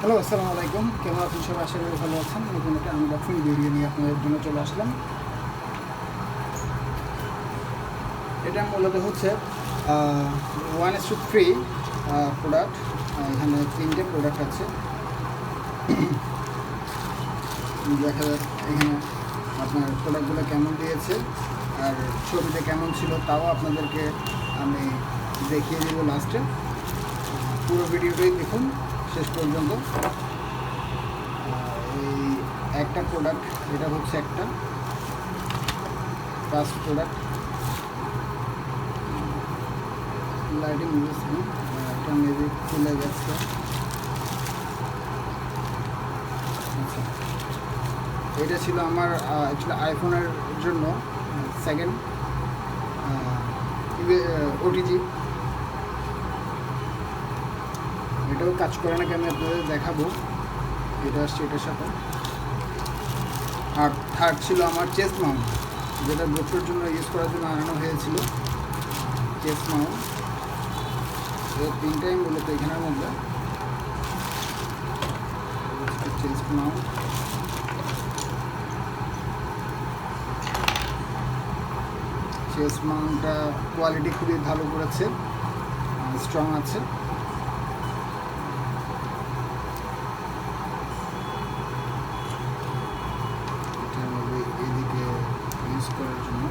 Hello, আসসালামু আলাইকুম। কেমন আছেন সবাই? আশা করি ভালো আছেন। নতুন একটা আনবক্সিং ভিডিও নিয়ে আপনাদের জন্য চলে আসলাম। এটা মূলত হচ্ছে 1:3 প্রোডাক্ট। এখানে 3টে প্রোডাক্ট আছে। দেখা যাক এখানে আপনার প্রোডাক্টগুলো কেমন দিয়েছে আর ছবিতে কেমন ছিল তাও আপনাদেরকে আমি দেখিয়ে দেবো লাস্টে। পুরো ভিডিওটাই দেখুন শেষ পর্যন্ত। এই একটা প্রোডাক্ট, এটা হচ্ছে একটা ফার্স্ট প্রোডাক্ট। লাইটিং এটা মেবি খুলে যাচ্ছে। আচ্ছা, এটা ছিল আমার অ্যাকচুয়ালি আইফোনের জন্য সেকেন্ড ওটিজি। এটাও কাজ করে নাকি আমি আপনাদের দেখাবো। এটা আসছে এটার সাথে। আর থার্ড ছিল আমার চেস্ট মাউন্ট, যেটা বছরের জন্য ইউজ করার জন্য আনানো হয়েছিল। চেস্ট মাউন্ট এই তিনটাই মূলত এখানের মধ্যে। চেস্ট মাউন্ট, চেস্ট মাউন্টটা কোয়ালিটি খুবই ভালো করেছে, স্ট্রং আছে। এদিকে ইউজ করার জন্য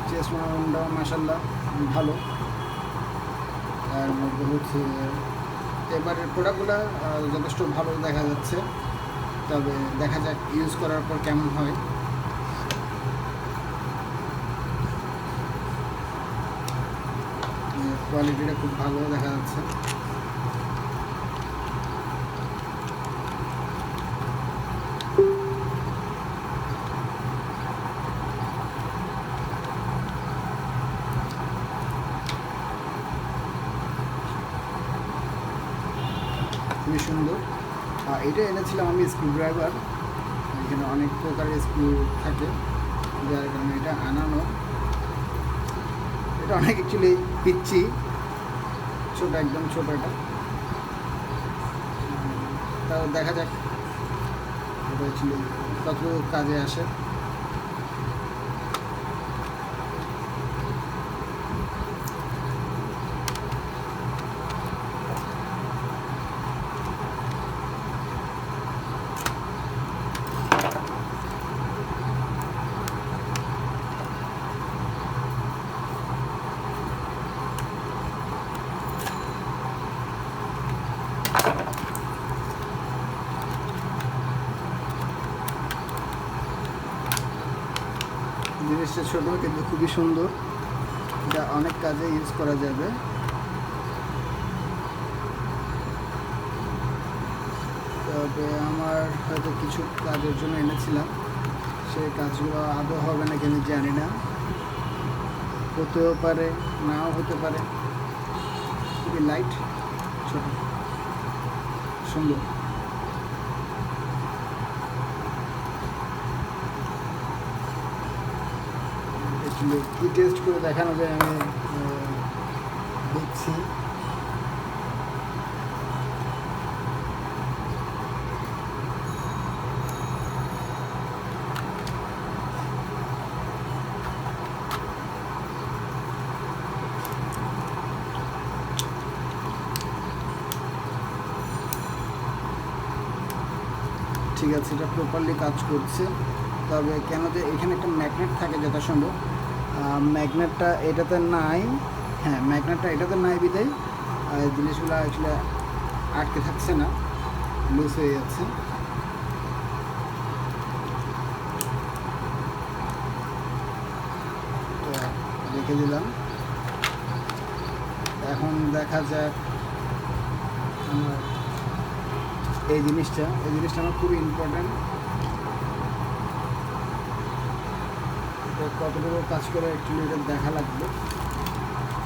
চেস্ট মাউন্টটাও মাশাআল্লাহ ভালো। তার মধ্যে হচ্ছে এবারের প্রোডাক্টগুলো যথেষ্ট ভালো দেখা যাচ্ছে, তবে দেখা যাক ইউজ করার পর কেমন হয়। কোয়ালিটিটা খুব ভালো দেখা যাচ্ছে। খুবই সুন্দর। এটা এনেছিলাম আমি স্ক্রু ড্রাইভার। এখানে অনেক প্রকারের স্ক্রু থাকে, যার কারণে এটা আনানো। এটা অনেক অ্যাকচুয়ালি পিচ্ছি, ছোটো, একদম ছোটো। এটা তাও দেখা যাক এটা অ্যাকচুয়ালি কতটুকু কাজে আসে। জিনিসটা ছোটো কিন্তু খুবই সুন্দর। এটা অনেক কাজে ইউজ করা যাবে। তবে আমার হয়তো কিছু কাজের জন্য এনেছিলাম, সেই কাজগুলো আদৌ হবে নাকি আমি জানি না। হতেও পারে, নাও হতে পারে। খুবই লাইট, ছোট, সুন্দর। কি টেস্ট করে দেখানো যায় আমি দেখছি। ঠিক আছে, এটা প্রপারলি কাজ করছে। তবে কেন যে এখানে একটা ম্যাগনেট থাকে যথাসম্ভব, ম্যাগনেটটা এটাতে নাই। হ্যাঁ, ম্যাগনেটটা এটাতে নাই বিদায় জিনিসগুলো আসলে আটকে থাকছে না, লুজ হয়ে যাচ্ছে। রেখে দিলাম। এখন দেখা যাক আমার এই জিনিসটা আমার খুবই ইম্পর্ট্যান্ট। এটা কতটুকু কাজ করে অ্যাকচুয়ালি এটা দেখা লাগবে।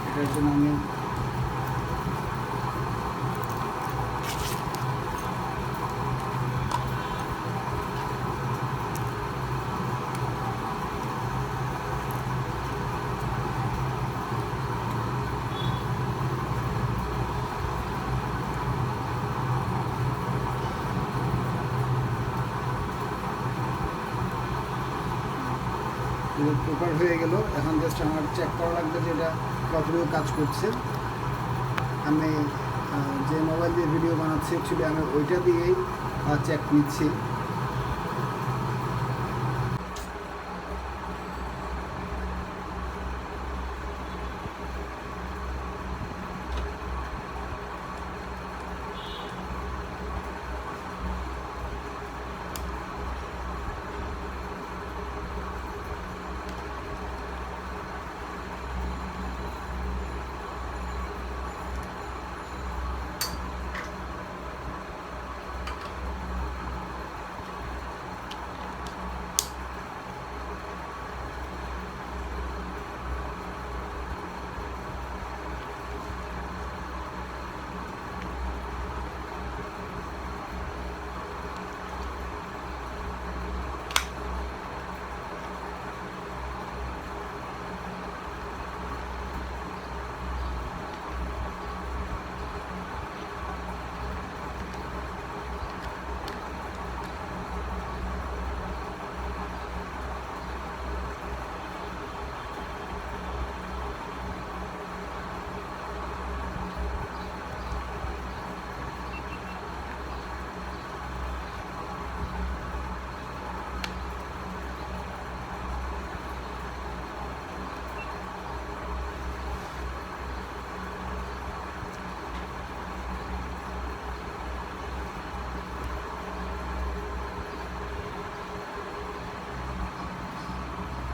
এটার জন্য আমি প্রপার হয়ে গেল। এখন জাস্ট আমার চেক করা লাগবে যে এটা কতটুকু কাজ করছে। আমি যে মোবাইল দিয়ে ভিডিও বানাচ্ছি অ্যাকচুয়ালি আমি ওইটা দিয়েই চেক নিচ্ছি।